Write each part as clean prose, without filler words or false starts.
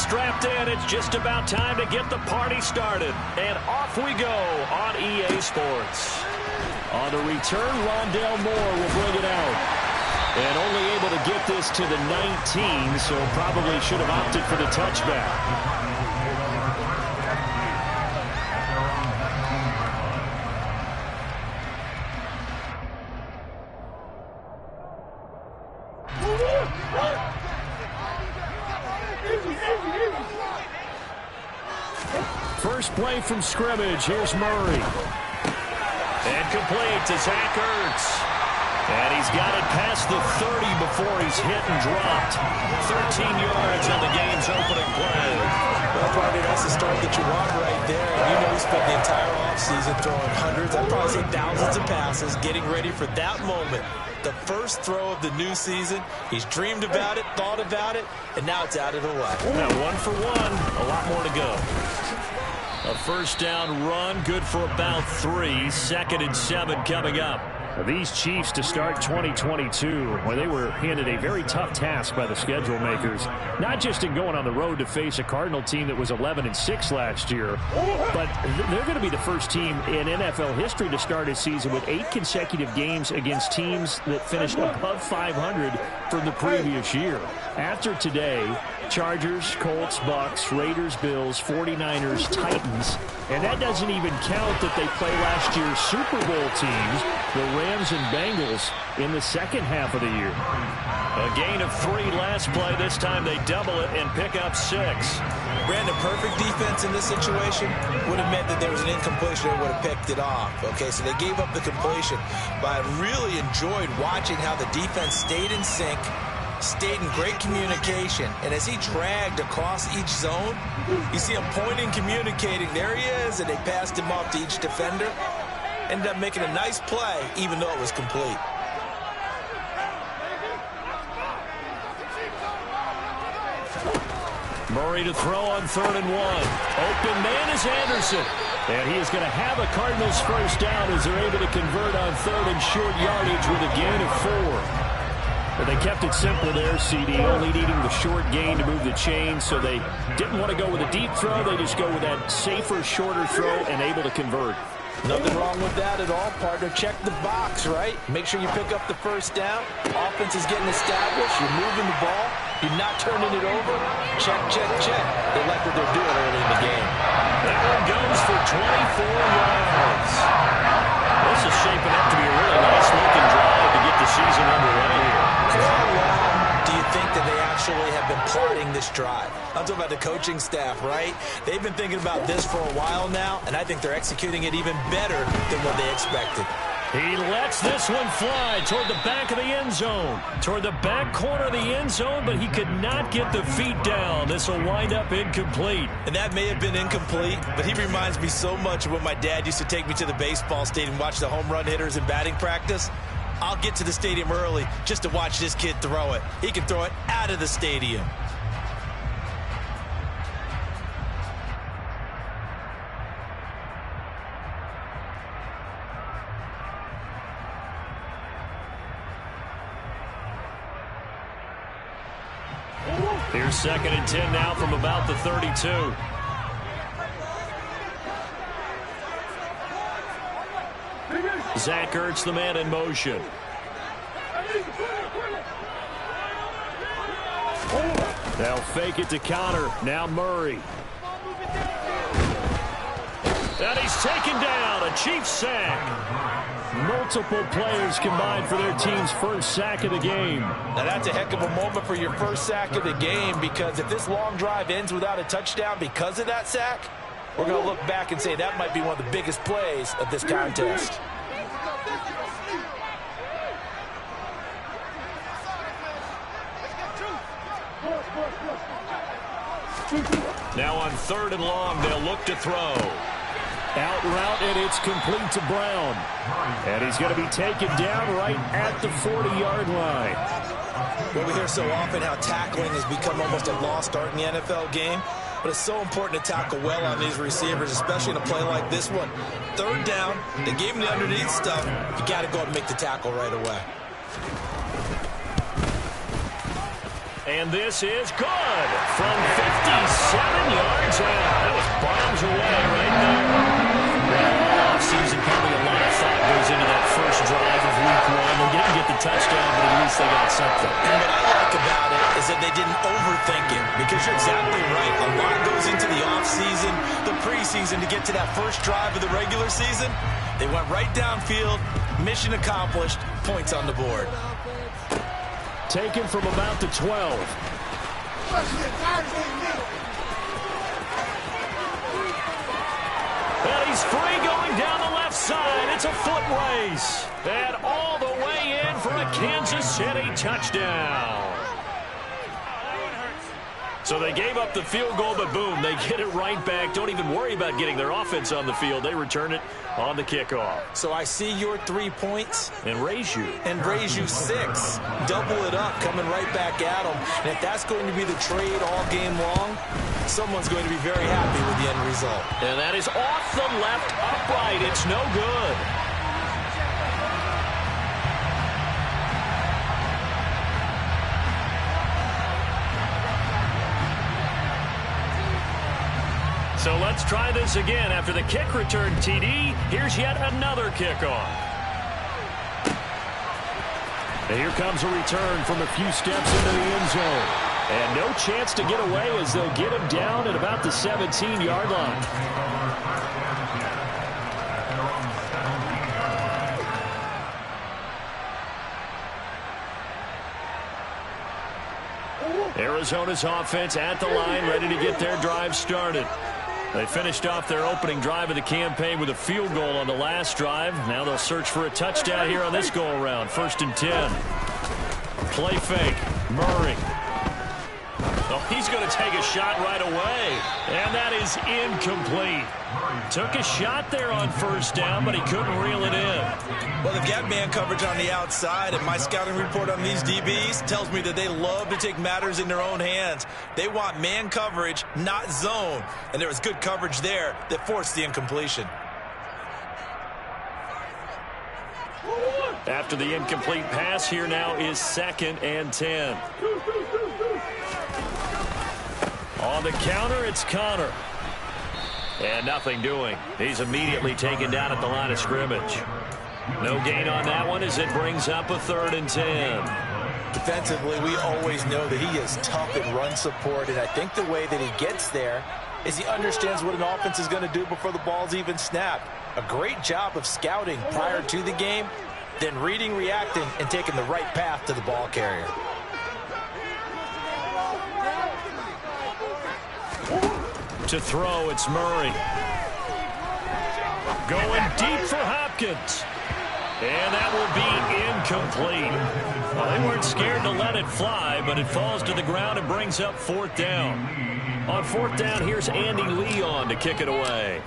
strapped in. It's just about time to get the party started. And off we go on EA Sports. On the return, Rondale Moore will bring it out. And only able to get this to the 19, so probably should have opted for the touchback. First play from scrimmage. Here's Murray. And complete to Zach Ertz. And he's got it past the 30 before he's hit and dropped. 13 yards on the game's opening play. Well, probably that's the start that you want right there. And you know he spent the entire offseason throwing hundreds, I'd probably say thousands of passes, getting ready for that moment. The first throw of the new season. He's dreamed about it, thought about it, and now it's out of the way. Now 1 for 1. A lot more to go. A first down run, good for about 3. 2nd and 7 coming up. These Chiefs to start 2022, well, they were handed a very tough task by the schedule makers. Not just in going on the road to face a Cardinal team that was 11-6 last year, but they're going to be the first team in NFL history to start a season with 8 consecutive games against teams that finished above 500 from the previous year. After today, Chargers, Colts, Bucks, Raiders, Bills, 49ers, Titans, and that doesn't even count that they play last year's Super Bowl teams, the Rams and Bengals, in the second half of the year. A gain of 3 last play. This time they double it and pick up 6. Brandon, perfect defense in this situation would have meant that there was an incompletion and would have picked it off. Okay, so they gave up the completion. But I really enjoyed watching how the defense stayed in sync, stayed in great communication, and as he dragged across each zone, you see him pointing, communicating. There he is, and they passed him off to each defender. Ended up making a nice play, even though it was complete. Murray to throw on 3rd and 1. Open man is Anderson. And he is going to have a Cardinals first down as they're able to convert on 3rd and short yardage with a gain of 4. Well, they kept it simple there, CD, only needing the short gain to move the chain, so they didn't want to go with a deep throw. They just go with that safer, shorter throw and able to convert. Nothing wrong with that at all, partner. Check the box, right? Make sure you pick up the first down. Offense is getting established. You're moving the ball. You're not turning it over. Check, check, check. They like what they're doing early in the game. That one goes for 24 yards. This is shaping up to be a really nice-looking drive to get the season underway here. How long do you think that they actually have been plotting this drive? I'm talking about the coaching staff, right? They've been thinking about this for a while now, and I think they're executing it even better than what they expected. He lets this one fly toward the back of the end zone, toward the back corner of the end zone, but he could not get the feet down. This will wind up incomplete. And that may have been incomplete, but he reminds me so much of when my dad used to take me to the baseball stadium and watch the home run hitters in batting practice. I'll get to the stadium early just to watch this kid throw it. He can throw it out of the stadium. Here's 2nd and 10 now from about the 32. Zach Ertz, the man in motion. They'll fake it to Connor. Now Murray. And he's taken down. A Chiefs sack. Multiple players combined for their team's first sack of the game. Now that's a heck of a moment for your first sack of the game, because if this long drive ends without a touchdown because of that sack, we're going to look back and say that might be one of the biggest plays of this contest. Now on 3rd and long, they'll look to throw. Out route, and it's complete to Brown. And he's going to be taken down right at the 40-yard line. Well, we hear so often how tackling has become almost a lost art in the NFL game. But it's so important to tackle well on these receivers, especially in a play like this one. 3rd down, they gave him the underneath stuff. You got to go and make the tackle right away. And this is good from 57 yards out. That was bombs away right there. Well, all offseason, probably a lot of thought goes into that first drive of week one. They didn't get the touchdown, but at least they got something. And what I like about it is that they didn't overthink it, because you're exactly right. A lot goes into the offseason, the preseason, to get to that first drive of the regular season. They went right downfield, mission accomplished, points on the board. Taken from about the 12. And he's free going down the left side. It's a foot race. And all the way in for a Kansas City touchdown. So they gave up the field goal, but boom, they get it right back. Don't even worry about getting their offense on the field. They return it on the kickoff. So I see your 3 points. And raise you. And raise you 6. Double it up, coming right back at them. And if that's going to be the trade all game long, someone's going to be very happy with the end result. And that is off the left upright. It's no good. So let's try this again. After the kick return, TD, here's yet another kickoff. And here comes a return from a few steps into the end zone. And no chance to get away as they'll get him down at about the 17-yard line. Arizona's offense at the line, ready to get their drive started. They finished off their opening drive of the campaign with a field goal on the last drive. Now they'll search for a touchdown here on this go-around. 1st and 10. Play fake. Murray. Oh, he's going to take a shot right away. And that is incomplete. Took a shot there on 1st down, but he couldn't reel it in. Well, they've got man coverage on the outside, and my scouting report on these DBs tells me that they love to take matters in their own hands. They want man coverage, not zone. And there was good coverage there that forced the incompletion. After the incomplete pass, here now is 2nd and 10. On the counter, it's Connor. And nothing doing. He's immediately taken down at the line of scrimmage. No gain on that one as it brings up a 3rd and 10. Defensively, we always know that he is tough in run support, and I think the way that he gets there is he understands what an offense is going to do before the ball's even snapped. A great job of scouting prior to the game, then reading, reacting, and taking the right path to the ball carrier. To throw, it's Murray. Going deep for Hopkins. And that will be incomplete. Well, they weren't scared to let it fly, but it falls to the ground and brings up 4th down. On 4th down, here's Andy Leon to kick it away.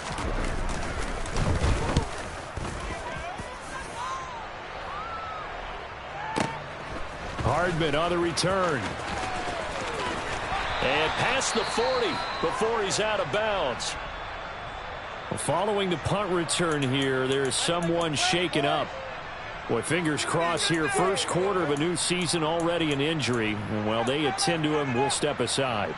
Hardman on the return. And past the 40 before he's out of bounds. Following the punt return here, there is someone shaken up. Boy, fingers crossed here. First quarter of a new season, already an injury. And while they attend to him, we'll step aside.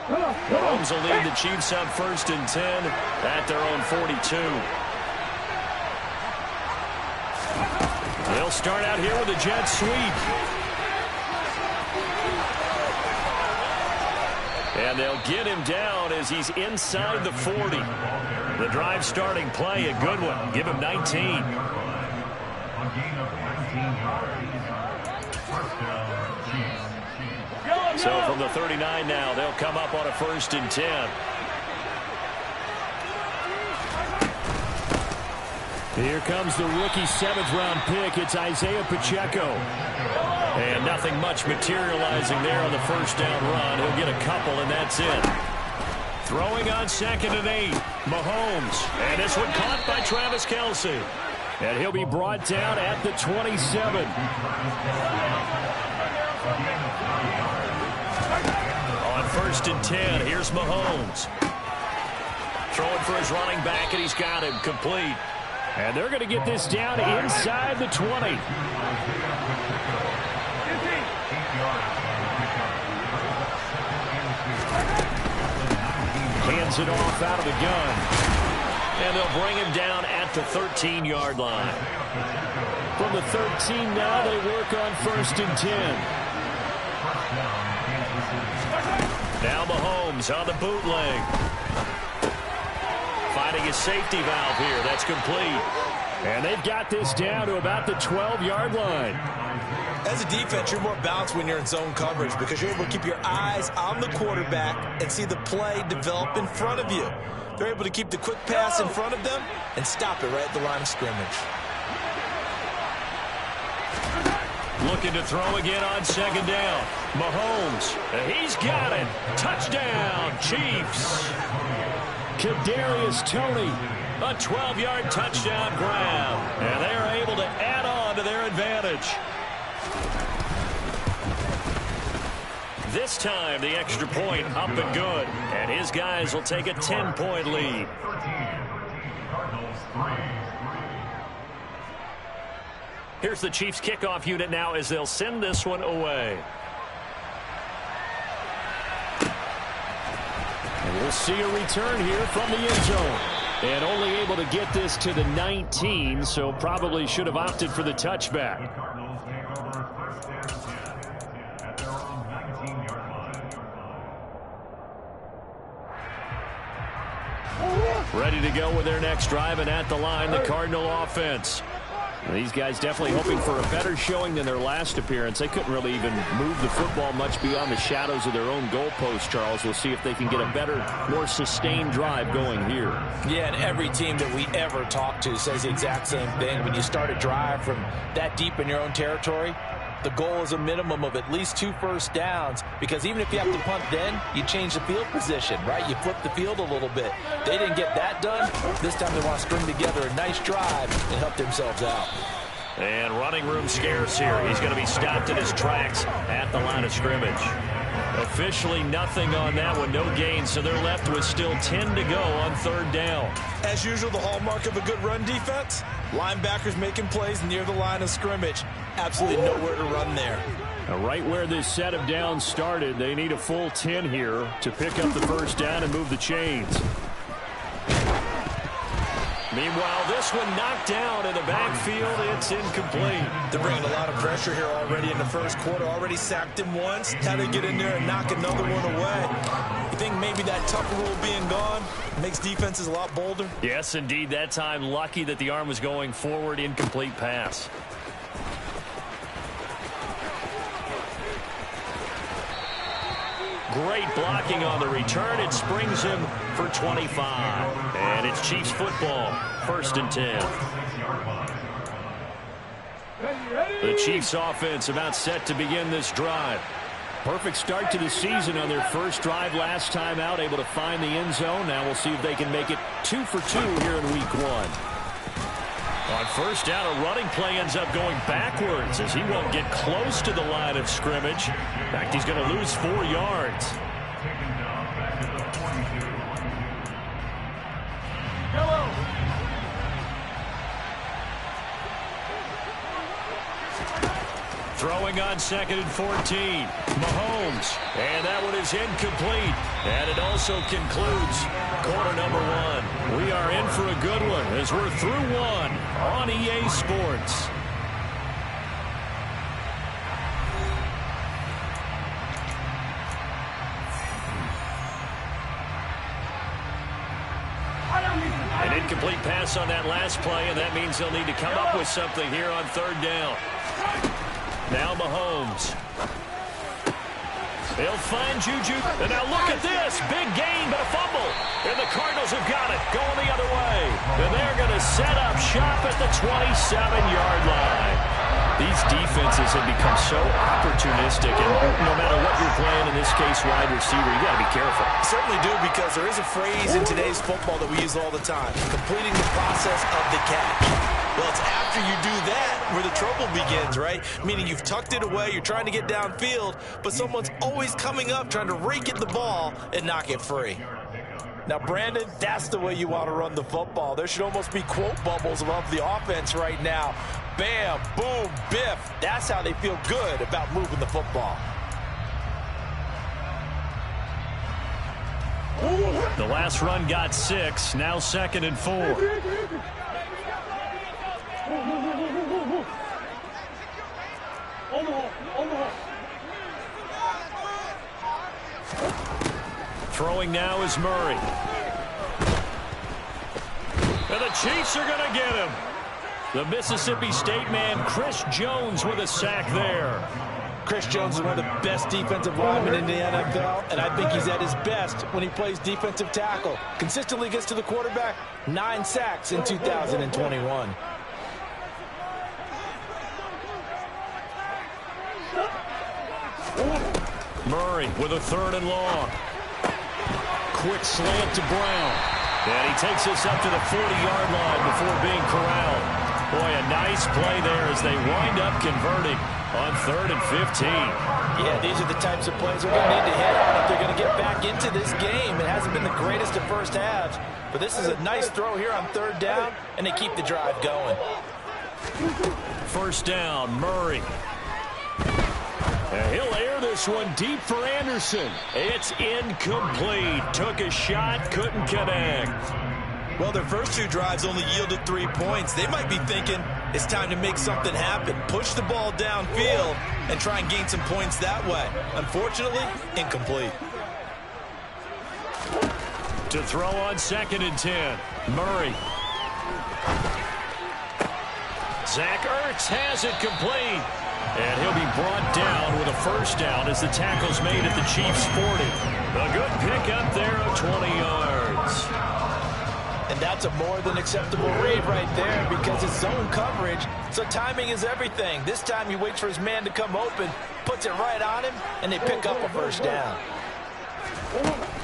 Mahomes will lead the Chiefs up 1st and 10 at their own 42. They'll start out here with a jet sweep. And they'll get him down as he's inside the 40. The drive starting play, a good one. Give him 19. So from the 39 now, they'll come up on a 1st and 10. Here comes the rookie 7th-round pick. It's Isaiah Pacheco. And nothing much materializing there on the 1st down run. He'll get a couple, and that's it. Throwing on 2nd and 8. Mahomes. And this one caught by Travis Kelce. And he'll be brought down at the 27. On 1st and 10, here's Mahomes. Throwing for his running back, and he's got him complete. And they're going to get this down inside the 20. Hands it off out of the gun. And they'll bring him down at the 13-yard line. From the 13 now, they work on 1st and 10. Now Mahomes on the bootleg. Finding his safety valve here. That's complete. And they've got this down to about the 12-yard line. As a defense, you're more balanced when you're in zone coverage because you're able to keep your eyes on the quarterback and see the play develop in front of you. They're able to keep the quick pass in front of them and stop it right at the line of scrimmage. Looking to throw again on 2nd down. Mahomes, he's got it. Touchdown, Chiefs. Kadarius Toney, a 12-yard touchdown grab. And they're able to add on to their advantage. This time, the extra point up and good. And his guys will take a 10-point lead. Here's the Chiefs kickoff unit now as they'll send this one away. And we'll see a return here from the end zone. And only able to get this to the 19, so probably should have opted for the touchback. Ready to go with their next drive, and at the line, the Cardinal offense. These guys definitely hoping for a better showing than their last appearance. They couldn't really even move the football much beyond the shadows of their own goalpost, Charles. We'll see if they can get a better, more sustained drive going here. Yeah, and every team that we ever talk to says the exact same thing. When you start a drive from that deep in your own territory, the goal is a minimum of at least 2 first downs, because even if you have to punt then, you change the field position, right? You flip the field a little bit. They didn't get that done. This time they want to string together a nice drive and help themselves out. And running room scarce here. He's going to be stopped in his tracks at the line of scrimmage. Officially nothing on that one, no gain, so they're left with still 10 to go on 3rd down. As usual, the hallmark of a good run defense, linebackers making plays near the line of scrimmage. Absolutely nowhere to run there. Now, right where this set of downs started, they need a full 10 here to pick up the 1st down and move the chains. Meanwhile, this one knocked down in the backfield. It's incomplete. They're bringing a lot of pressure here already in the 1st quarter. Already sacked him once. Had to get in there and knock another one away. You think maybe that Tucker rule being gone makes defenses a lot bolder? Yes, indeed. That time, lucky that the arm was going forward. Incomplete pass. Great blocking on the return. It springs him for 25. And it's Chiefs football. 1st and 10. The Chiefs offense about set to begin this drive. Perfect start to the season on their first drive last time out. Able to find the end zone. Now we'll see if they can make it 2 for 2 here in week 1. On 1st down, a running play ends up going backwards as he won't get close to the line of scrimmage. In fact, he's going to lose 4 yards. Throwing on 2nd and 14. Mahomes. And that one is incomplete. And it also concludes quarter number 1. We are in for a good one as we're through 1 on EA Sports. An incomplete pass on that last play, and that means they'll need to come up with something here on 3rd down. Now Mahomes. They'll find Juju. And now look at this. Big gain, but a fumble. And the Cardinals have got it. Going the other way. And they're going to set up shop at the 27-yard line. These defenses have become so opportunistic, and no matter what you're playing, in this case wide receiver, you got to be careful. Certainly do, because there is a phrase in today's football that we use all the time: completing the process of the catch. Well, it's after you do that where the trouble begins, right? Meaning you've tucked it away, you're trying to get downfield, but someone's always coming up trying to rake at the ball and knock it free. Now, Brandon, that's the way you want to run the football. There should almost be quote bubbles above the offense right now. Bam, boom, biff. That's how they feel good about moving the football. The last run got 6. Now 2nd and 4. Throwing now is Murray. And the Chiefs are going to get him. The Mississippi State man, Chris Jones, with a sack there. Chris Jones is one of the best defensive linemen in the NFL, and I think he's at his best when he plays defensive tackle. Consistently gets to the quarterback, 9 sacks in 2021. Murray with a 3rd and long. Quick slant to Brown. And he takes us up to the 40-yard line before being corralled. Boy, a nice play there as they wind up converting on 3rd and 15. Yeah, these are the types of plays they're going to need to hit on if they're going to get back into this game. It hasn't been the greatest of first halves, but this is a nice throw here on 3rd down, and they keep the drive going. 1st down, Murray. And he'll air this one deep for Anderson. It's incomplete. Took a shot, couldn't connect. Well, their first 2 drives only yielded 3 points. They might be thinking it's time to make something happen. Push the ball downfield and try and gain some points that way. Unfortunately, incomplete. To throw on 2nd and 10. Murray. Zach Ertz has it complete. And he'll be brought down with a 1st down as the tackle's made at the Chiefs' 40. A good pickup there of 20 yards. And that's a more than acceptable read right there because it's zone coverage, so timing is everything. This time he waits for his man to come open, puts it right on him, and they pick up a 1st down.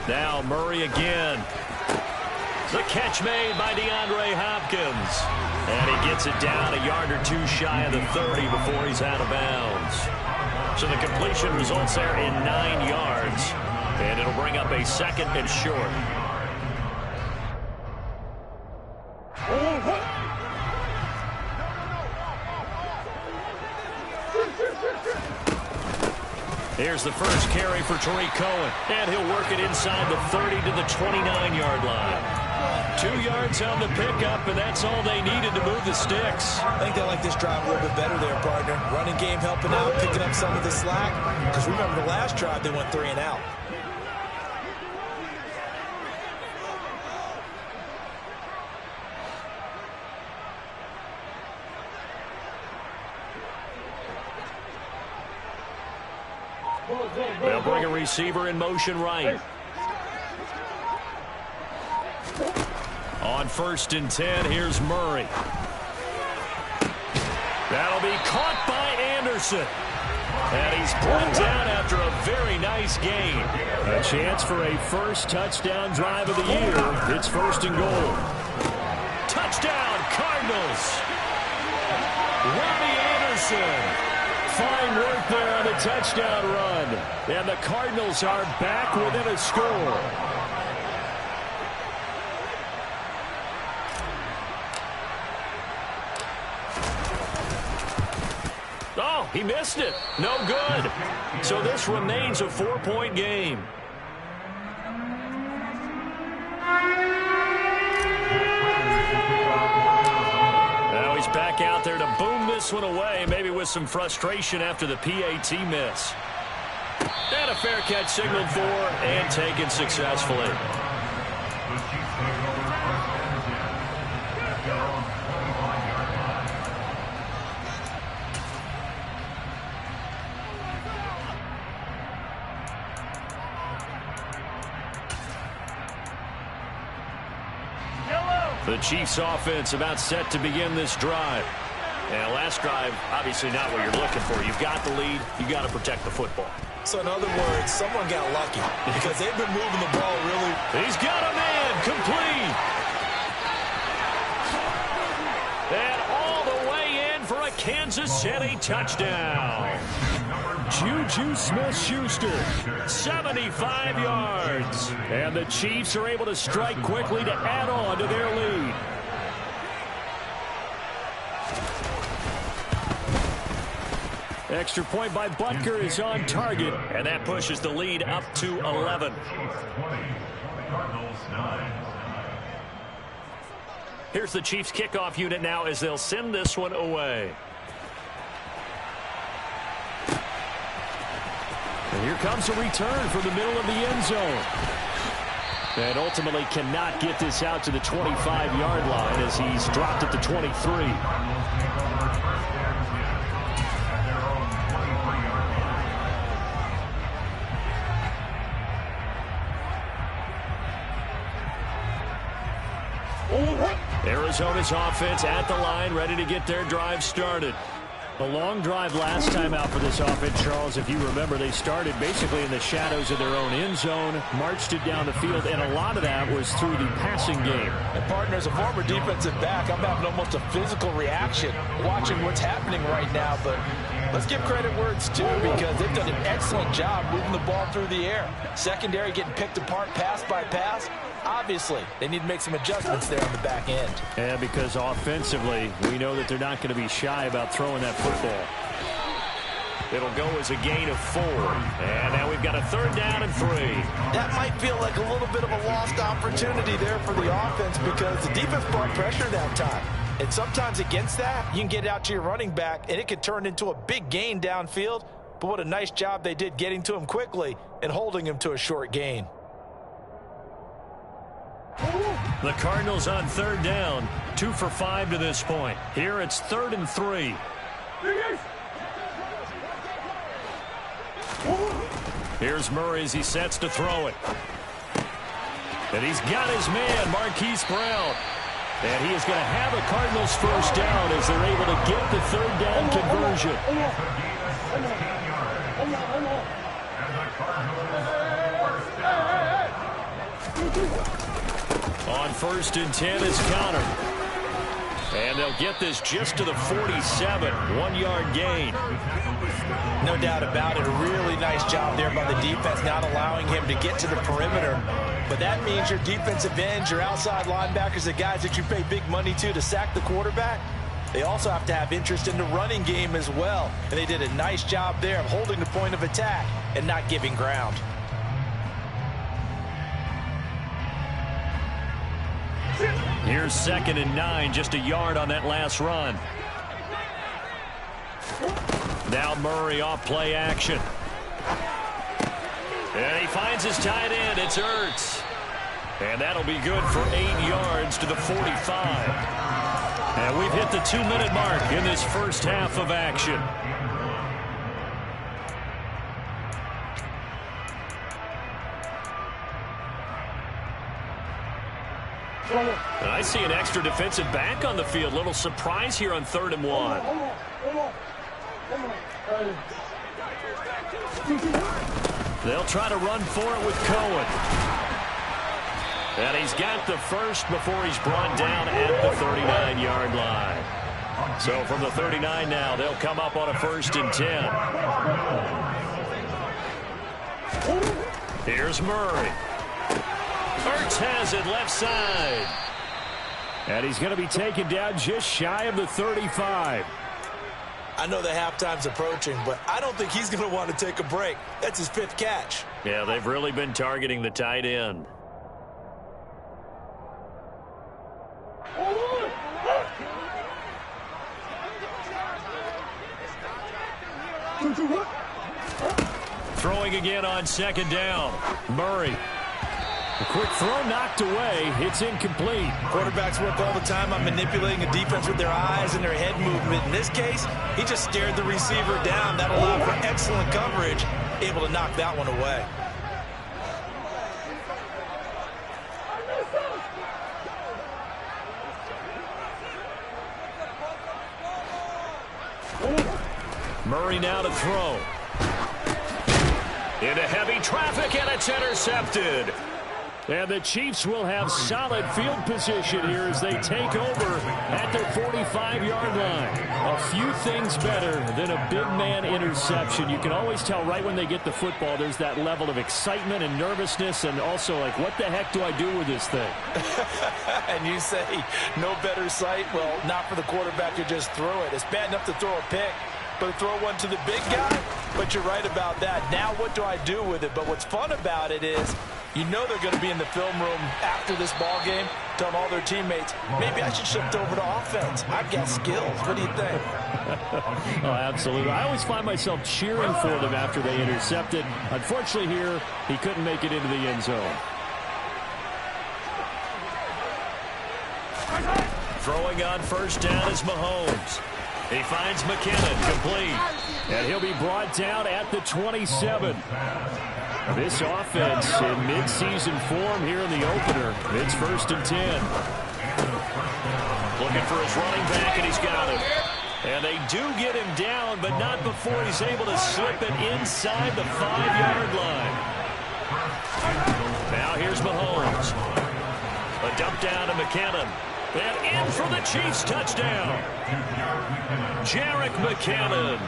Now Murray again. The catch made by DeAndre Hopkins. And he gets it down a yard or 2 shy of the 30 before he's out of bounds. So the completion results there in 9 yards. And it'll bring up a 2nd and short. Here's the first carry for Tariq Cohen. And he'll work it inside the 30 to the 29-yard line. 2 yards on the pickup, and that's all they needed to move the sticks. I think they like this drive a little bit better there, partner. Running game helping out, picking up some of the slack. Because remember, the last drive, they went 3 and out. They'll bring a receiver in motion right. On 1st and 10, here's Murray. That'll be caught by Anderson. And he's brought down after a very nice gain. A chance for a 1st touchdown drive of the year. It's 1st and goal. Touchdown, Cardinals. Robbie Anderson. Fine work there on the touchdown run. And the Cardinals are back within a score. Oh, he missed it. No good. So this remains a 4-point game. Now he's back out there to boom this one away, maybe with some frustration after the PAT miss. And a fair catch signaled for and taken successfully. The Chiefs offense about set to begin this drive. And last drive, obviously not what you're looking for. You've got the lead. You've got to protect the football. So in other words, someone got lucky because they've been moving the ball really. He's got a man complete. And all the way in for a Kansas City touchdown. Juju Smith-Schuster. 75 yards. And the Chiefs are able to strike quickly to add on to their lead. Extra point by Butker is on target, and that pushes the lead up to 11. Here's the Chiefs kickoff unit now as they'll send this one away. And here comes a return from the middle of the end zone. And ultimately cannot get this out to the 25-yard line as he's dropped at the 23. Arizona's offense at the line, ready to get their drive started. A long drive last time out for this offense, Charles. If you remember, they started basically in the shadows of their own end zone, marched it down the field, and a lot of that was through the passing game. And partner, as a former defensive back, I'm having almost a physical reaction watching what's happening right now. But let's give credit where it's due, because they've done an excellent job moving the ball through the air. Secondary getting picked apart pass by pass. Obviously, they need to make some adjustments there on the back end. Yeah, because offensively, we know that they're not going to be shy about throwing that football. It'll go as a gain of 4. And now we've got a 3rd down and 3. That might feel like a little bit of a lost opportunity there for the offense, because the defense brought pressure that time. And sometimes against that, you can get out to your running back, and it could turn into a big gain downfield. But what a nice job they did getting to him quickly and holding him to a short gain. The Cardinals on 3rd down, 2 for 5 to this point. Here it's 3rd and 3. Here's Murray as he sets to throw it. And he's got his man, Marquise Brown. And he is going to have a Cardinals 1st down as they're able to get the 3rd down conversion. On 1st and 10 is Connor. And they'll get this just to the 47, 1-yard gain. No doubt about it. A really nice job there by the defense, not allowing him to get to the perimeter. But that means your defensive ends, your outside linebackers, the guys that you pay big money to sack the quarterback, they also have to have interest in the running game as well. And they did a nice job there of holding the point of attack and not giving ground. Here's 2nd and 9, just a yard on that last run. Now Murray off play action. And he finds his tight end. It's Ertz. And that'll be good for 8 yards to the 45. And we've hit the 2-minute mark in this first half of action. And I see an extra defensive back on the field. Little surprise here on 3rd and 1. They'll try to run for it with Cohen. And he's got the first before he's brought down at the 39-yard line. So from the 39 now, they'll come up on a 1st and 10. Here's Murray. Ertz has it left side. And he's going to be taken down just shy of the 35. I know the halftime's approaching, but I don't think he's going to want to take a break. That's his 5th catch. Yeah, they've really been targeting the tight end. Throwing again on 2nd down. Murray. A quick throw knocked away. It's incomplete. Quarterbacks work all the time on manipulating a defense with their eyes and their head movement. In this case, he just stared the receiver down. That allowed for excellent coverage, able to knock that one away. Murray now to throw. Into heavy traffic, and it's intercepted. And the Chiefs will have solid field position here as they take over at their 45-yard line. A few things better than a big man interception. You can always tell right when they get the football, there's that level of excitement and nervousness, and also like, what the heck do I do with this thing? And you say, no better sight? Well, not for the quarterback to just throw it. It's bad enough to throw a pick, but to throw one to the big guy? But you're right about that. Now what do I do with it? But what's fun about it is, you know they're going to be in the film room after this ball game, telling all their teammates, maybe I should shift over to offense. I've got skills. What do you think? Oh, absolutely. I always find myself cheering for them after they intercepted. Unfortunately here, he couldn't make it into the end zone. Throwing on first down is Mahomes. He finds McKinnon complete. And he'll be brought down at the 27. This offense in mid-season form here in the opener. It's 1st and 10. Looking for his running back, and he's got him. And they do get him down, but not before he's able to slip it inside the 5-yard line. Now here's Mahomes. A dump down to McKinnon. And in for the Chiefs touchdown. Jerick McKinnon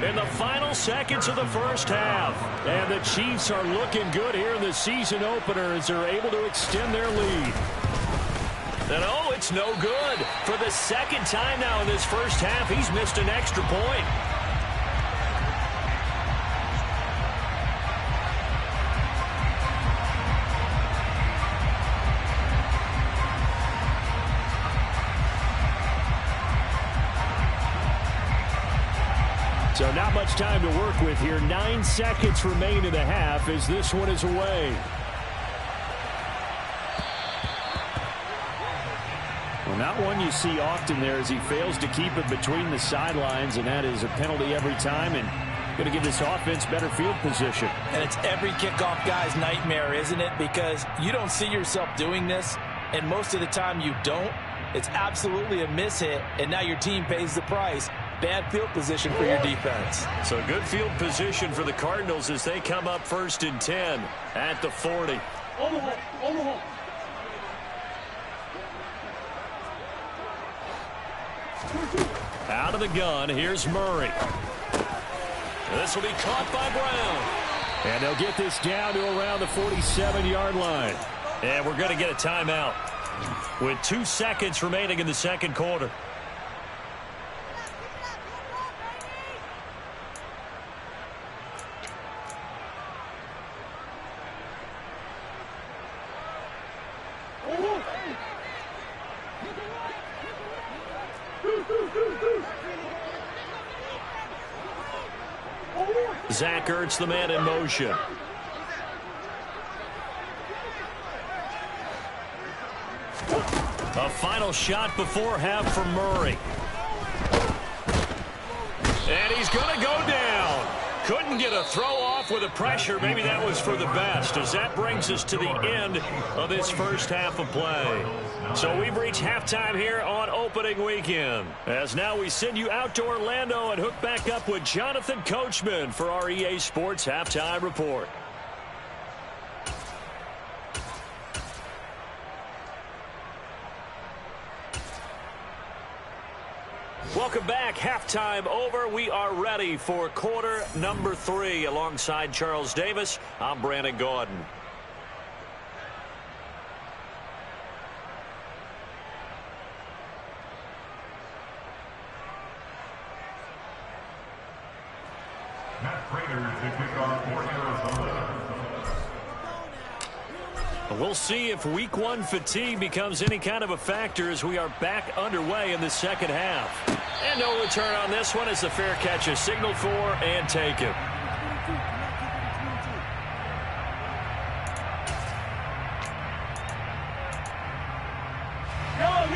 in the final seconds of the first half. And the Chiefs are looking good here in the season opener as they're able to extend their lead. And oh, it's no good. For the second time now in this first half, he's missed an extra point. So not much time to work with here. 9 seconds remain in the half as this one is away. Well, not one you see often there as he fails to keep it between the sidelines, and that is a penalty every time, and going to give this offense better field position. And it's every kickoff guy's nightmare, isn't it? Because you don't see yourself doing this, and most of the time you don't. It's absolutely a mishit, and now your team pays the price. Bad field position for your defense. So good field position for the Cardinals as they come up 1st and 10 at the 40. Out of the gun, here's Murray. This will be caught by Brown. And they'll get this down to around the 47-yard line. And we're going to get a timeout with 2 seconds remaining in the second quarter. Zach Ertz, the man in motion. A final shot before half for Murray. And he's going to go down. Couldn't get a throw off with the pressure. Maybe that was for the best, as that brings us to the end of this first half of play. So we've reached halftime here on opening weekend. As now we send you out to Orlando and hook back up with Jonathan Coachman for our EA Sports Halftime Report. Welcome back. Halftime over. We are ready for quarter number 3. Alongside Charles Davis, I'm Brandon Gaudin. We'll see if week 1 fatigue becomes any kind of a factor as we are back underway in the second half. And no return on this one as the fair catch is signaled for and taken.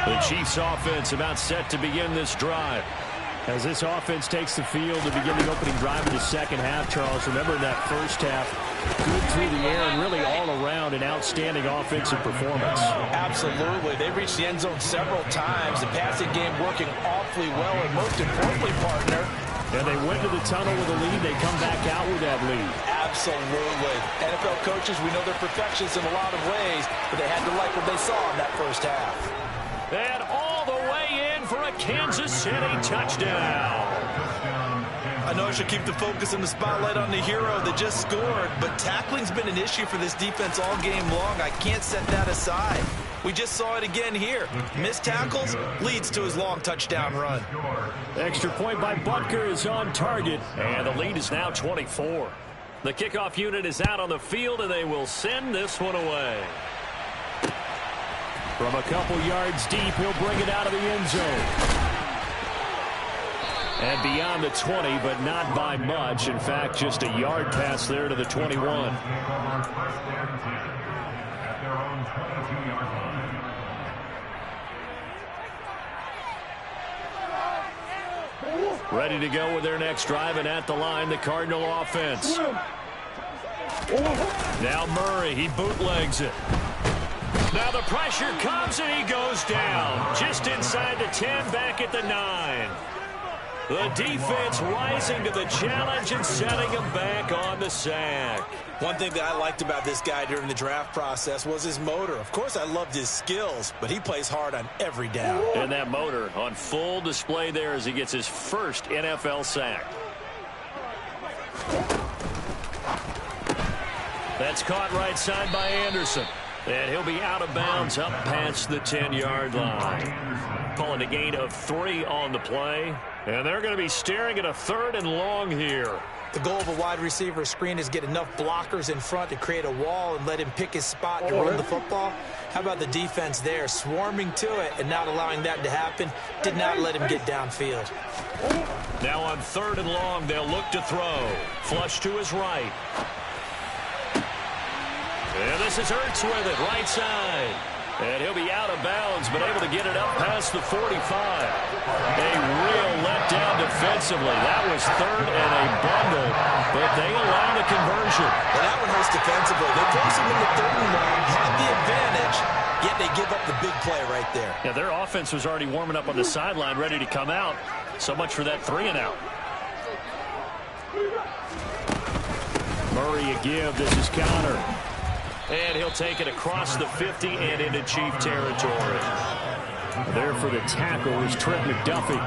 The Chiefs offense about set to begin this drive. As this offense takes the field to begin the opening drive in the second half, Charles, remember in that first half, good through the air and really all around an outstanding offensive performance. Absolutely. They reached the end zone several times. The passing game working awfully well, and most importantly, partner, And they went to the tunnel with a lead. They come back out with that lead. Absolutely. NFL coaches, we know they're perfectionists in a lot of ways, but they had to like what they saw in that first half. And all the way in for a Kansas City touchdown. I know I should keep the focus and the spotlight on the hero that just scored, but tackling's been an issue for this defense all game long. I can't set that aside. We just saw it again here. Missed tackles leads to his long touchdown run. Extra point by Butker is on target, and the lead is now 24. The kickoff unit is out on the field, and they will send this one away. From a couple yards deep, he'll bring it out of the end zone. And beyond the 20, but not by much. In fact, just a yard pass there to the 21. Ready to go with their next drive, and at the line, the Cardinal offense. Now Murray, he bootlegs it. Now the pressure comes, and he goes down. Just inside the 10, back at the 9. The defense rising to the challenge and setting him back on the sack. One thing that I liked about this guy during the draft process was his motor. Of course, I loved his skills, but he plays hard on every down. And that motor on full display there as he gets his first NFL sack. That's caught right side by Anderson. And he'll be out of bounds up past the 10-yard line. Calling a gain of 3 on the play. And they're going to be staring at a 3rd and long here. The goal of a wide receiver screen is get enough blockers in front to create a wall and let him pick his spot to run the football. How about the defense there, swarming to it and not allowing that to happen? Did not let him get downfield. Now on 3rd and long, they'll look to throw. Flush to his right. And this is Ertz with it, right side. And he'll be out of bounds, but able to get it up past the 45. A real letdown defensively. That was 3rd and a bundle, but they allow the conversion. And that one hurts defensively. They force him into 3rd and long, had the advantage, yet they give up the big play right there. Yeah, their offense was already warming up on the sideline, ready to come out. So much for that 3 and out. Murray a give. This is Conner. And he'll take it across the 50 and into Chief territory. There for the tackle is Trent McDuffie.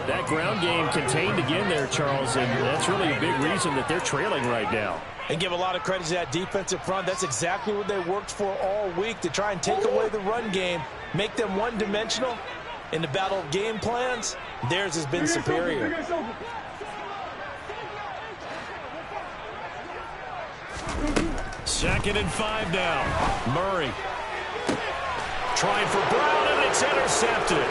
That ground game contained again there, Charles, and that's really a big reason that they're trailing right now. And give a lot of credit to that defensive front. That's exactly what they worked for all week, to try and take away the run game, make them one-dimensional. In the battle of game plans, theirs has been superior. 2nd and 5 now. Murray trying for Brown, and it's intercepted.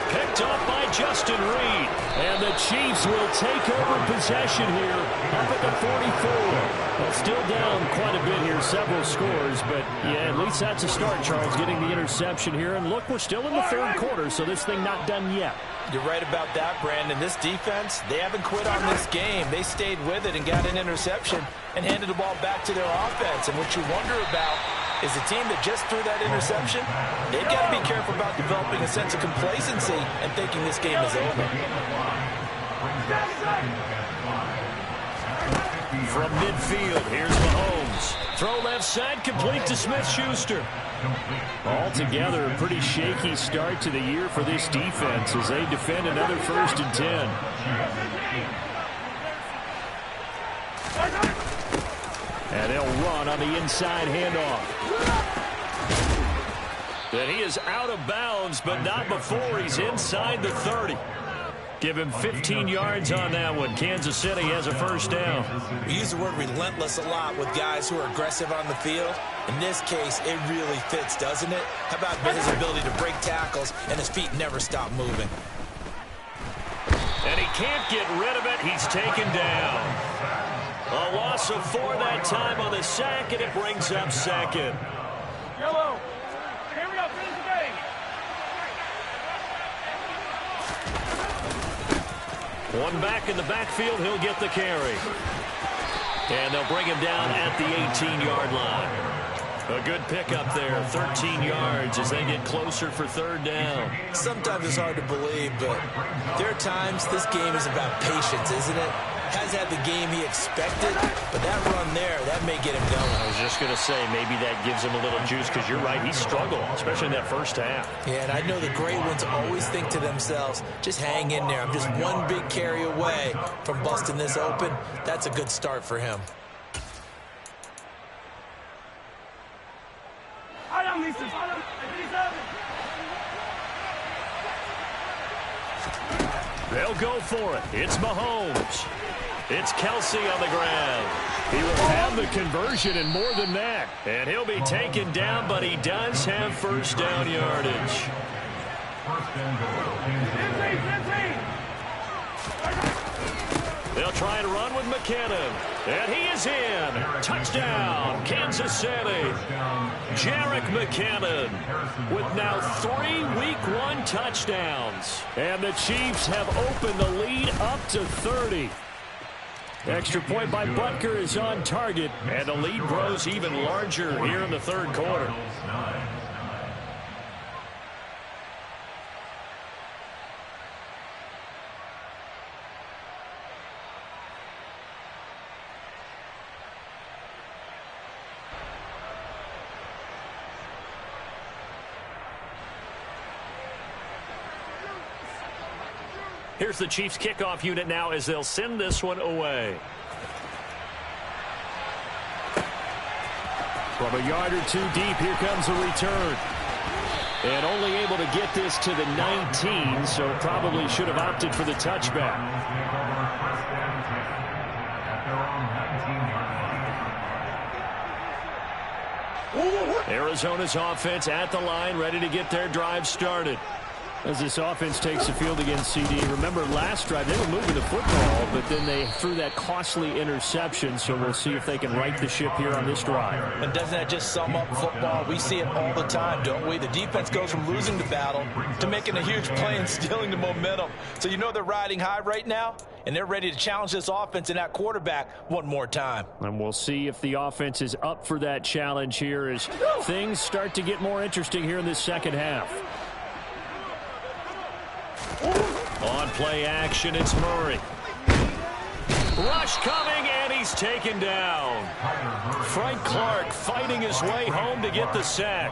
Picked off by Justin Reed. And the Chiefs will take over possession here up at the 44. Well, still down quite a bit here, several scores, but yeah, at least that's a start, Charles, getting the interception here. And look, we're still in the 3rd quarter, so this thing not done yet. You're right about that, Brandon. This defense, they haven't quit on this game. They stayed with it and got an interception and handed the ball back to their offense. And what you wonder about is the team that just threw that interception, they've got to be careful about developing a sense of complacency and thinking this game is over. From midfield, here's Mahomes. Throw left side, complete to Smith-Schuster. Altogether, a pretty shaky start to the year for this defense as they defend another 1st and 10. And they'll run on the inside handoff. And he is out of bounds, but not before he's inside the 30. Give him 15 yards on that one. Kansas City has a 1st down. We use the word relentless a lot with guys who are aggressive on the field. In this case, it really fits, doesn't it? How about his ability to break tackles and his feet never stop moving? And he can't get rid of it. He's taken down. A loss of 4 that time on the sack, and it brings up 2nd. Yellow. Here we go. Finish the game. One back in the backfield. He'll get the carry. And they'll bring him down at the 18-yard line. A good pickup there, 13 yards as they get closer for 3rd down. Sometimes it's hard to believe, but there are times this game is about patience, isn't it? has had the game he expected, but that run there, that may get him going. I was just going to say, maybe that gives him a little juice, because you're right, he struggled, especially in that first half. Yeah, and I know the great ones always think to themselves, just hang in there. I'm just one big carry away from busting this open. That's a good start for him. They'll go for it. It's Mahomes. It's Kelsey on the ground. He will have the conversion and more than that. And he'll be taken down, but he does have first down yardage. They'll try and run with McKinnon. And he is in. Touchdown, Kansas City. Jerick McKinnon with now 3 Week 1 touchdowns. And the Chiefs have opened the lead up to 30. Extra point by Butker is on target. And the lead grows even larger here in the third quarter. Here's the Chiefs kickoff unit now as they'll send this one away. From a yard or two deep, here comes a return. And only able to get this to the 19, so probably should have opted for the touchback. Arizona's offense at the line, ready to get their drive started. As this offense takes the field against CD. Remember last drive, they were moving the football, but then they threw that costly interception, so we'll see if they can right the ship here on this drive. And doesn't that just sum up football? We see it all the time, don't we? The defense goes from losing the battle to making a huge play and stealing the momentum. So you know they're riding high right now, and they're ready to challenge this offense and that quarterback one more time. And we'll see if the offense is up for that challenge here as things start to get more interesting here in this second half. On play action, it's Murray. Rush coming, and he's taken down. Frank Clark fighting his way home to get the sack.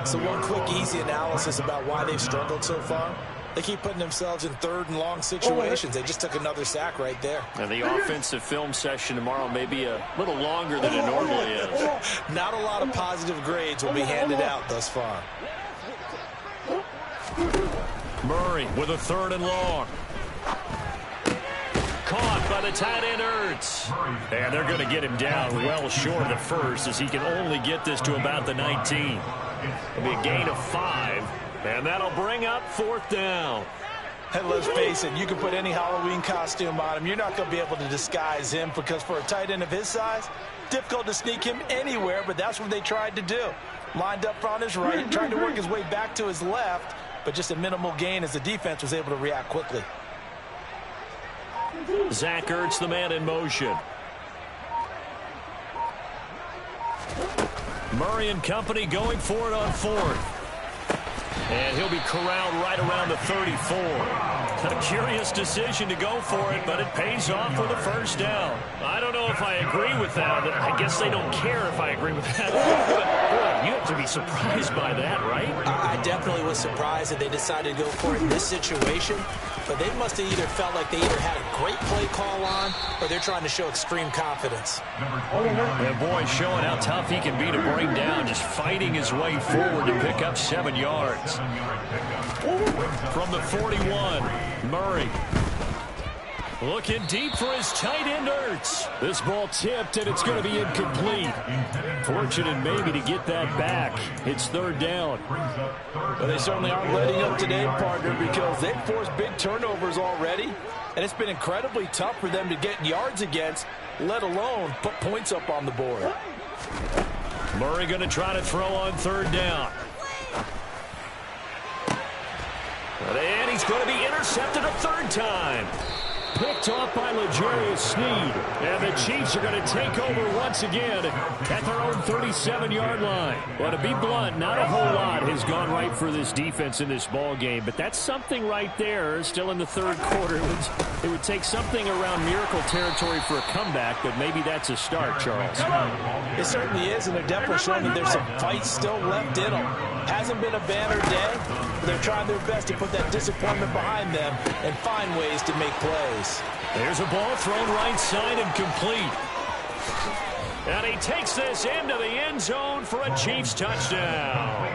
So one quick, easy analysis about why they've struggled so far. They keep putting themselves in third and long situations. They just took another sack right there. And the offensive film session tomorrow may be a little longer than it normally is. Not a lot of positive grades will be handed out thus far. Murray with a third and long. Caught by the tight end Ertz. And they're going to get him down well short of the first as he can only get this to about the 19. It'll be a gain of 5. And that'll bring up fourth down. And let's face it, you can put any Halloween costume on him. You're not going to be able to disguise him because for a tight end of his size, difficult to sneak him anywhere, but that's what they tried to do. Lined up on his right, tried to work his way back to his left, but just a minimal gain as the defense was able to react quickly. Zach Ertz, the man in motion. Murray and company going for it on fourth. And he'll be corralled right around the 34. A curious decision to go for it, but it pays off with a first down. I don't know if I agree with that. I guess they don't care if I agree with that. Boy, you have to be surprised by that, right? I definitely was surprised that they decided to go for it in this situation. But they must have either felt like they either had a great play call on or they're trying to show extreme confidence. And boy, showing how tough he can be to bring down, just fighting his way forward to pick up 7 yards. From the 41, Murray. Looking deep for his tight end Ertz. This ball tipped, and it's going to be incomplete. Fortunate maybe to get that back. It's third down. Well, they certainly aren't letting up today, partner, because they've forced big turnovers already. And it's been incredibly tough for them to get yards against, let alone put points up on the board. Murray going to try to throw on third down. And he's going to be intercepted a third time. picked off by L'Jarius Sneed. And the Chiefs are going to take over once again at their own 37-yard line. Well, to be blunt, not a whole lot has gone right for this defense in this ball game, but that's something right there. Still in the third quarter. It would take something around miracle territory for a comeback, but maybe that's a start, Charles. It certainly is, and they're definitely showing that there's some fight still left in them. Hasn't been a banner day, but they're trying their best to put that disappointment behind them and find ways to make plays. There's a ball thrown right side and complete. And he takes this into the end zone for a Chiefs touchdown.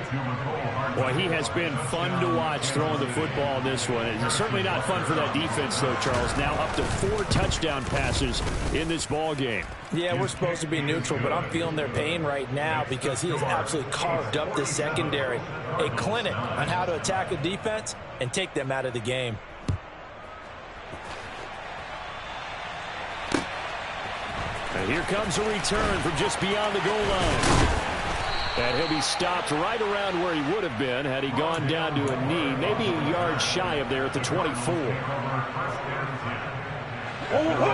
Boy, he has been fun to watch throwing the football in this one. It's certainly not fun for that defense, though, Charles. Now up to 4 touchdown passes in this ball game. Yeah, we're supposed to be neutral, but I'm feeling their pain right now because he has absolutely carved up this secondary. A clinic on how to attack a defense and take them out of the game. And here comes a return from just beyond the goal line. And he'll be stopped right around where he would have been had he gone down to a knee, maybe a yard shy of there at the 24.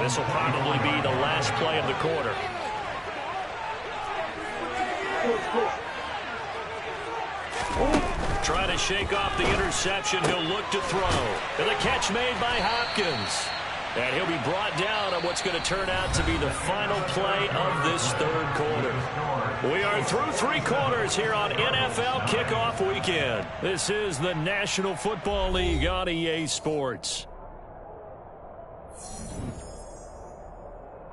This will probably be the last play of the quarter. Trying to shake off the interception. He'll look to throw. And the catch made by Hopkins. And he'll be brought down on what's going to turn out to be the final play of this third quarter. We are through 3 quarters here on NFL Kickoff Weekend. This is the National Football League on EA Sports.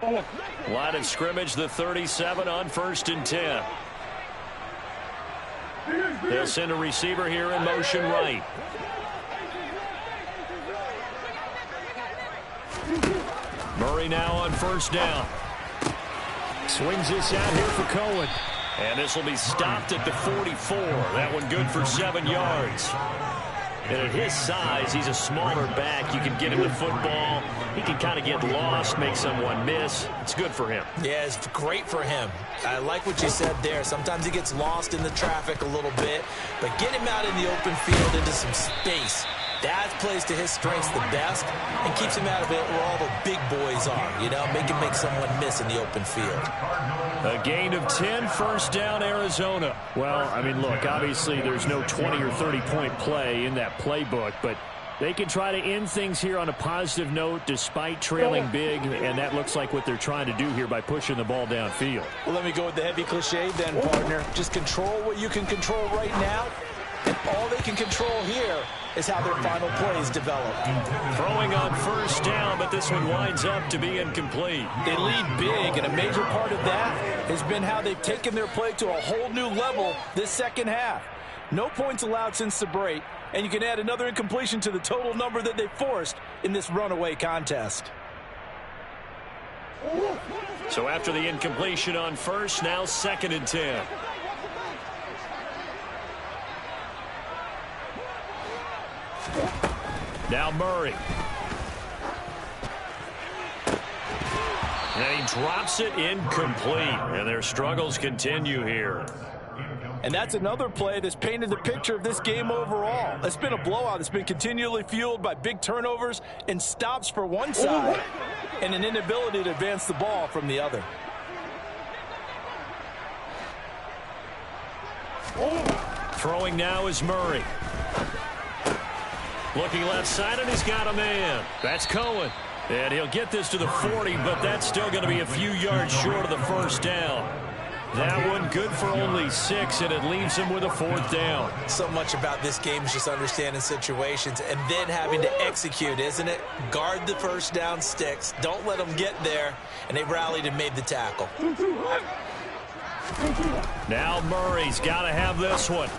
Line of scrimmage, the 37 on 1st and 10. They'll send a receiver here in motion right. Murray now on 1st down. Swings this out here for Cohen. And this will be stopped at the 44. That one good for 7 yards. And at his size, he's a smaller back. You can get him the football. He can kind of get lost, make someone miss. It's good for him. Yeah, it's great for him. I like what you said there. Sometimes he gets lost in the traffic a little bit. But get him out in the open field into some space. That plays to his strengths the best and keeps him out of it where all the big boys are, you know, make someone miss in the open field. A gain of 10, 1st down, Arizona. Well, I mean, look, obviously there's no 20 or 30-point play in that playbook, but they can try to end things here on a positive note despite trailing big, and that looks like what they're trying to do here by pushing the ball downfield. Well, let me go with the heavy cliche then, partner. Just control what you can control right now, and all they can control here is how their final plays develop. Throwing on 1st down, but this one winds up to be incomplete. They lead big, and a major part of that has been how they've taken their play to a whole new level this second half. No points allowed since the break, and you can add another incompletion to the total number that they forced in this runaway contest. So after the incompletion on 1st, now 2nd and 10. Now Murray. And he drops it incomplete. And their struggles continue here. And that's another play that's painted the picture of this game overall. It's been a blowout. It's been continually fueled by big turnovers and stops for one side and an inability to advance the ball from the other. Throwing now is Murray. Looking left side, and he's got a man. That's Cohen. And he'll get this to the 40, but that's still going to be a few yards short of the 1st down. That one good for only 6, and it leaves him with a 4th down. So much about this game is just understanding situations and then having to execute, isn't it? Guard the 1st down sticks. Don't let them get there. And they rallied and made the tackle. Now Murray's got to have this one.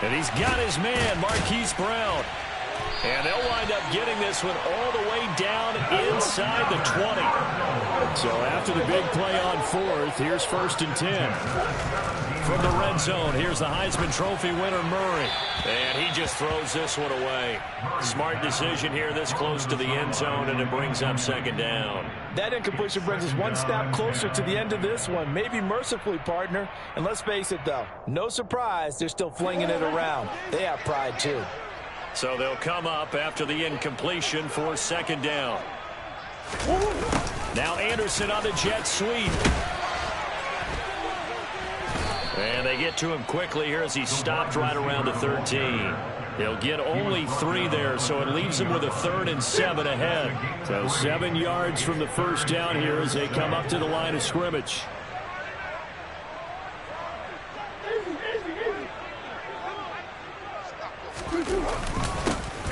And he's got his man, Marquise Brown. And they'll wind up getting this one all the way down inside the 20. So after the big play on 4th, here's 1st and 10. From the red zone, here's the Heisman Trophy winner, Murray. And he just throws this one away. Smart decision here this close to the end zone, and it brings up 2nd down. That incompletion brings us one step closer to the end of this one. Maybe mercifully, partner. And let's face it, though, no surprise, they're still flinging it around. They have pride, too. So they'll come up after the incompletion for second down. Now Anderson on the jet sweep. And they get to him quickly here as he stopped right around the 13. He'll get only 3 there, so it leaves him with a 3rd and 7 ahead. So 7 yards from the first down here as they come up to the line of scrimmage.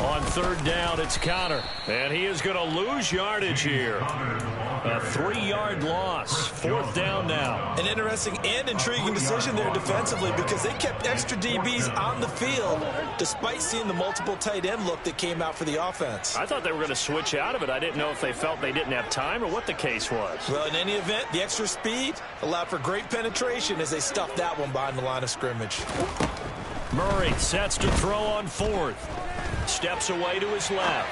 On third down, it's Conner. And he is going to lose yardage here. A 3-yard loss. 4th down now. An interesting and intriguing decision there defensively because they kept extra DBs on the field despite seeing the multiple tight end look that came out for the offense. I thought they were going to switch out of it. I didn't know if they felt they didn't have time or what the case was. Well, in any event, the extra speed allowed for great penetration as they stuffed that one behind the line of scrimmage. Murray sets to throw on 4th. Steps away to his left.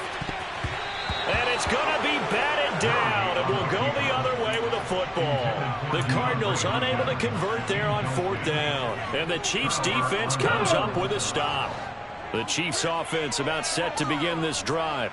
And it's going to be batted down. It will go the other way with a football. The Cardinals unable to convert there on 4th down. And the Chiefs defense comes up with a stop. The Chiefs offense about set to begin this drive.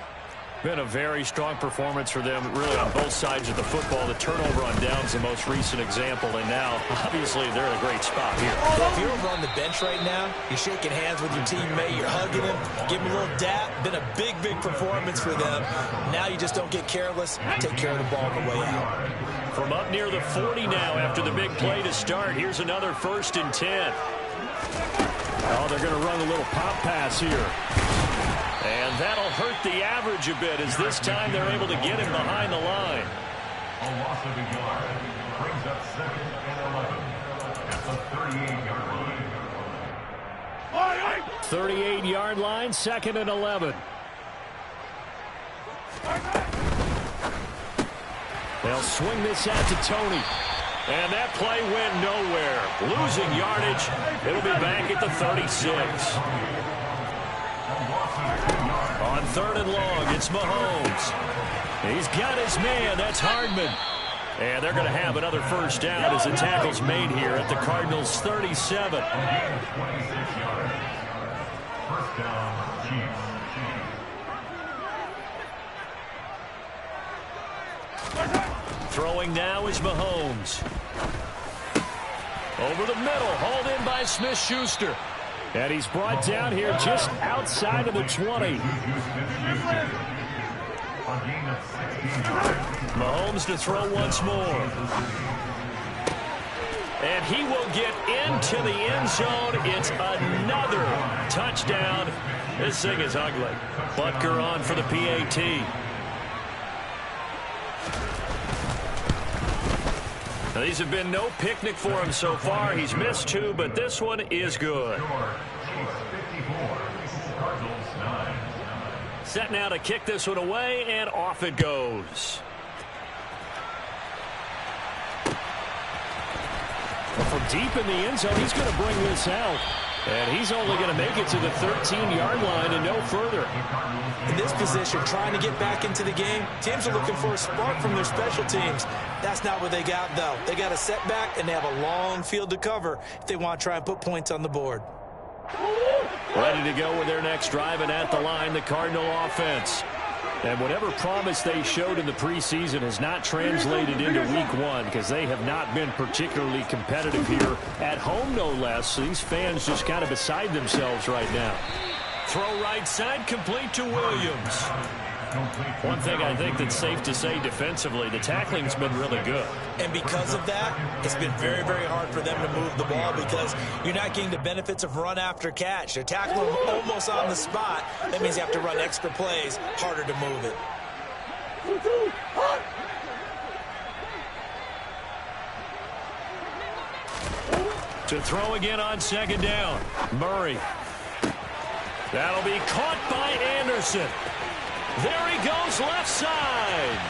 Been a very strong performance for them, really on both sides of the football. The turnover on downs the most recent example, and now, obviously, they're in a great spot here. Well, if you're over on the bench right now, you're shaking hands with your teammate, you're hugging him, giving him a little dap. Been a big, big performance for them. Now you just don't get careless, take care of the ball on the way out. From up near the 40 now after the big play to start, here's another 1st and 10. Oh, they're going to run a little pop pass here. And that'll hurt the average a bit as this time they're able to get him behind the line. A loss of a yard brings up 2nd and 11 at the 38-yard line. 38-yard line, 2nd and 11. They'll swing this out to Tony. And that play went nowhere. Losing yardage. It'll be back at the 36. On 3rd and long, it's Mahomes. He's got his man. That's Hardman. And they're going to have another 1st down as the tackle's made here at the Cardinals' 37. 26 yards. 1st down, Chiefs. Throwing now is Mahomes. Over the middle, hauled in by Smith-Schuster. And he's brought down here just outside of the 20. Mahomes to throw once more. And he will get into the end zone. It's another touchdown. This thing is ugly. Butker on for the PAT. Now, these have been no picnic for him so far. He's missed 2, but this one is good. Set now to kick this one away, and off it goes. Well, from deep in the end zone, he's going to bring this out. And he's only going to make it to the 13-yard line and no further. In this position, trying to get back into the game, teams are looking for a spark from their special teams. That's not what they got, though. They got a setback, and they have a long field to cover if they want to try and put points on the board. Ready to go with their next drive, and at the line, the Cardinal offense. And whatever promise they showed in the preseason has not translated into week 1 because they have not been particularly competitive here at home, no less. So these fans just kind of beside themselves right now. Throw right side, complete to Williams. One thing I think that's safe to say defensively, the tackling's been really good. And because of that, it's been very, very hard for them to move the ball because you're not getting the benefits of run after catch. They're tackling almost on the spot. That means you have to run extra plays, harder to move it. To throw again on 2nd down. Murray. That'll be caught by Anderson. There he goes left side.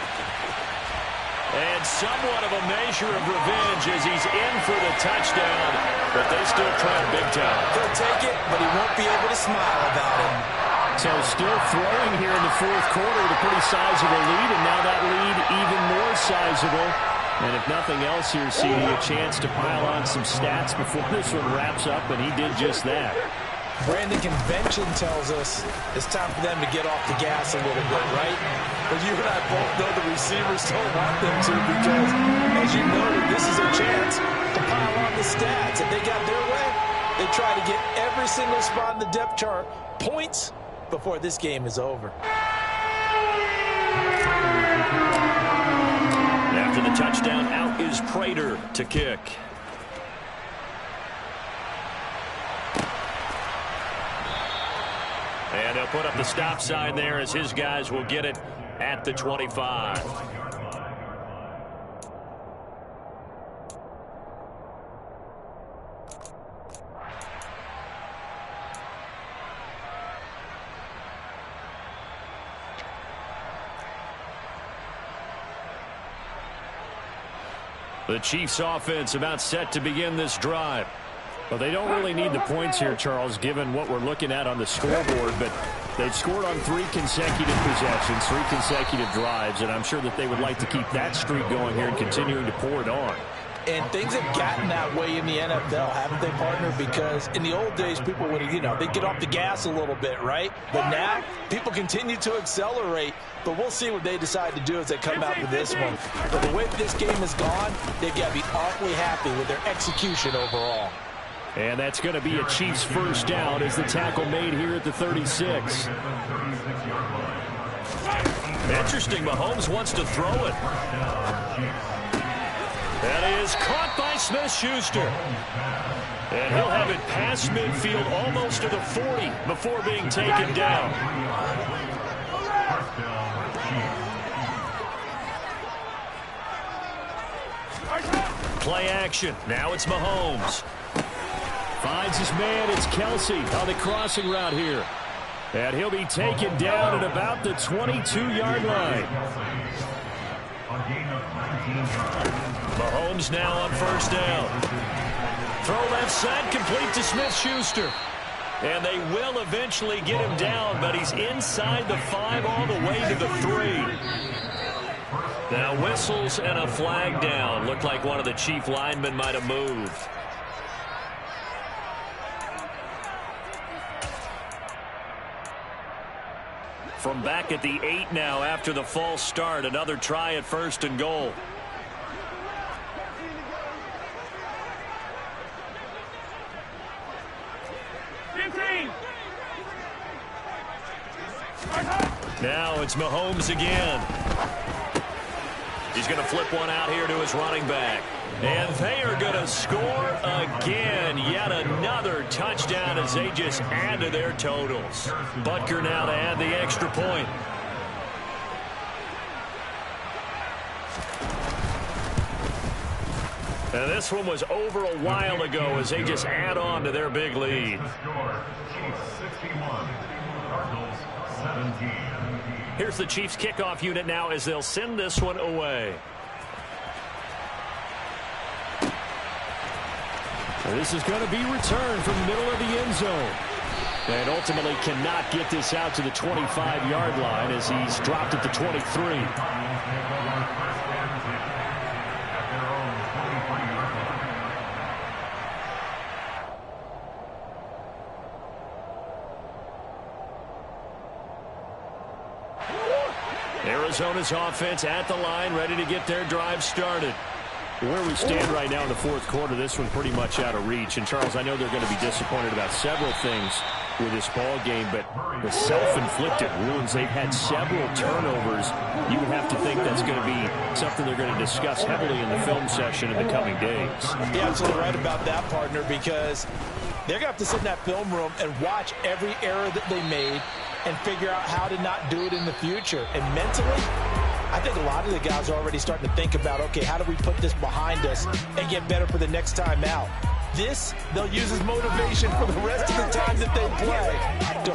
And somewhat of a measure of revenge as he's in for the touchdown. But they still trail big time. He'll take it, but he won't be able to smile about it. So still throwing here in the 4th quarter with a pretty sizable lead. And now that lead even more sizable. And if nothing else here, CD, a chance to pile on some stats before this one wraps up. And he did just that. Brandon, convention tells us it's time for them to get off the gas a little bit, right? But you and I both know the receivers don't want them to because, as you noted, this is a chance to pile on the stats. If they got their way, they try to get every single spot in the depth chart points before this game is over. After the touchdown, out is Prater to kick. And they'll put up the stop sign there as his guys will get it at the 25. The Chiefs offense about set to begin this drive. Well, they don't really need the points here, Charles, given what we're looking at on the scoreboard, but they've scored on 3 consecutive possessions, 3 consecutive drives, and I'm sure that they would like to keep that streak going here and continuing to pour it on. And things have gotten that way in the NFL, haven't they, partner? Because in the old days, people would, they'd get off the gas a little bit, right? But now, people continue to accelerate. But we'll see what they decide to do as they come out with this one. But the way this game has gone, they've got to be awfully happy with their execution overall. And that's going to be a Chiefs first down as the tackle made here at the 36. Interesting, Mahomes wants to throw it. That is caught by Smith-Schuster. And he'll have it past midfield almost to the 40 before being taken down. Play action. Now it's Mahomes. Finds his man. It's Kelsey on the crossing route here. And he'll be taken down at about the 22-yard line. Mahomes now on first down. Throw left side, complete to Smith-Schuster. And they will eventually get him down, but he's inside the 5 all the way to the 3. Now whistles and a flag down. Looked like one of the Chief linemen might have moved. From back at the 8 now after the false start. Another try at 1st and goal. Now it's Mahomes again. He's going to flip one out here to his running back. And they are going to score again. Yet another touchdown as they just add to their totals. Butker now to add the extra point. And this one was over a while ago as they just add on to their big lead. Here's the Chiefs kickoff unit now as they'll send this one away. This is going to be returned from the middle of the end zone. And ultimately cannot get this out to the 25-yard line as he's dropped at the 23. Arizona's offense at the line, ready to get their drive started. Where we stand right now in the 4th quarter, this one pretty much out of reach. And, Charles, I know they're going to be disappointed about several things with this ball game, but the self-inflicted wounds, they've had several turnovers. You would have to think that's going to be something they're going to discuss heavily in the film session in the coming days. You're absolutely right about that, partner, because they're going to have to sit in that film room and watch every error that they made and figure out how to not do it in the future. And mentally, I think a lot of the guys are already starting to think about, okay, how do we put this behind us and get better for the next time out? This, they'll use as motivation for the rest of the time that they play to